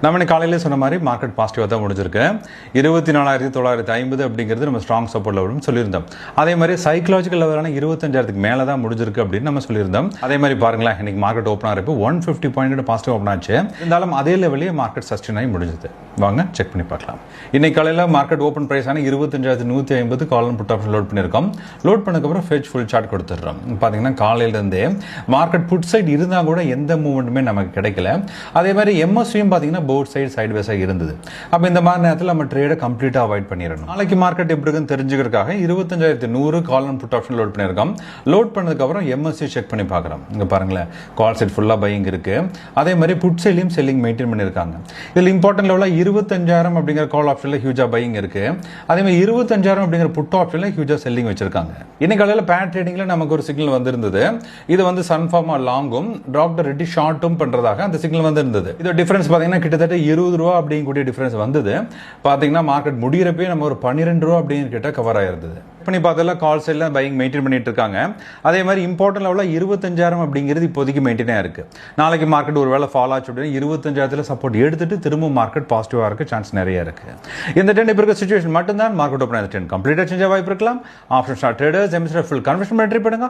நம்ம காலையிலே சொன்ன மாதிரி மார்க்கெட் பாசிட்டிவாக தான் முடிஞ்சிருக்கு. 24,950 அப்படிங்கிறது நம்ம ஸ்ட்ராங் சப்போர்ட் லெவல்னு சொல்லியிருந்தோம். அதே மாதிரி சைக்கலாஜிக்கல் லெவலான 25,000க்கு மேலே தான் முடிஞ்சிருக்கு அப்படின்னு நம்ம சொல்லியிருந்தோம். அதே மாதிரி பாருங்களேன், இன்னைக்கு மார்க்கெட் ஓப்பன் ஆகிறப்போ 150 பாயிண்ட் பாசிட்டிவ் ஓப்பன் ஆச்சு. இருந்தாலும் அதே லெவலே மார்க்கெட் சஸ்டெயின் ஆகி முடிஞ்சது. வாங்க செக் பண்ணி பார்க்கலாம். இன்னைக்கு காலையில் மார்க்கெட் ஓப்பன் பிரைஸான 25,150 call and put option load பண்ணியிருக்கோம். லோட் பண்ணதுக்கப்புறம் ஃபெச் ஃபுல் சார்ட் கொடுத்துட்றோம். பார்த்தீங்கன்னா காலையிலேருந்தே மார்க்கெட் புட் சைடு இருந்தால் கூட எந்த மூவ்மெண்ட்டுமே நமக்கு கிடைக்கல. அதே மாதிரி எம்எஸ்சியும் பார்த்தீங்கன்னா போத் சைடு சைட்வேஸாக இருந்தது. அப்போ இந்த மாதிரி நேரத்தில் நம்ம ட்ரேடை கம்ப்ளீட்டாக அவாய்ட் பண்ணிடணும். நாளைக்கு மார்க்கெட் எப்படி இருக்குன்னு தெரிஞ்சுக்கிறதுக்காக 25,100 call and put option load பண்ணியிருக்கோம். லோட் பண்ணதுக்கப்புறம் எம்எஸ்சி செக் பண்ணி பார்க்குறோம். இங்கே பாருங்களேன், கால் சைட் ஃபுல்லாக பையிங் இருக்கு. அதே மாதிரி புட் சைட்லையும் செல்லிங் மெயின்டைன் பண்ணியிருக்காங்க. இதில் இம்பார்ட்டன்ட் லெவலாக 25,000 அப்படிங்கிற கால் ஆப்ஷனில் ஹியூஜா பையிங் இருக்கு. அதே மாதிரி 25,000 அப்படிங்கிற புட் ஆப்ஷனில் ஹியூஜா செல்லிங் வச்சிருக்காங்க. இன்னைக்கு காலையில் பேட் ட்ரேடிங்ல நமக்கு ஒரு சிக்னல் வந்திருந்தது. இது வந்து சன்ஃபார்மா லாங்கும் டாக்டர் ரெட்டி ஷார்ட்டும் பண்றதாக அந்த சிக்னல் வந்து இருந்தது. இது டிஃபரன்ஸ் பார்த்தீங்கன்னா கிட்டத்தட்ட 20 ரூபா அப்படிங்கக்கூடிய டிஃபரன்ஸ் வந்தது. பார்த்தீங்கன்னா மார்க்கெட் முடிகிறப்பே நம்ம ஒரு 12 ரூபா அப்படின்னு கிட்ட கவர் ஆயிருந்தது. பண்ணி பார்த்தா கால் சைடில் பையிங் மெயின்டைன் பண்ணிட்டு இருக்காங்க. அதே மாதிரி இம்பார்ட்டன்ட் லெவலில் 25,000 அப்படிங்கிறது இப்போதைக்கு மெயின்டைனாக இருக்கு. நாளைக்கு மார்க்கெட் ஒரு வேளை ஃபால் ஆச்சு அப்படின்னா 25,000 சப்போர்ட் எடுத்துட்டு திரும்ப மார்க்கெட் பாசிட்டிவாக இருக்க சான்ஸ் நிறைய இருக்கு. இந்த ட்ரெண்ட் இப்போ இருக்க சிச்சுவேஷன் மட்டும்தான் மார்க்கெட் ஓப்பன் ட்ரெண்ட் கம்ப்ளீட்டாக சேஞ்ச் வாய்ப்பு இருக்கலாம். Option start traders MSF full conversion பண்ணி பண்ணுங்க.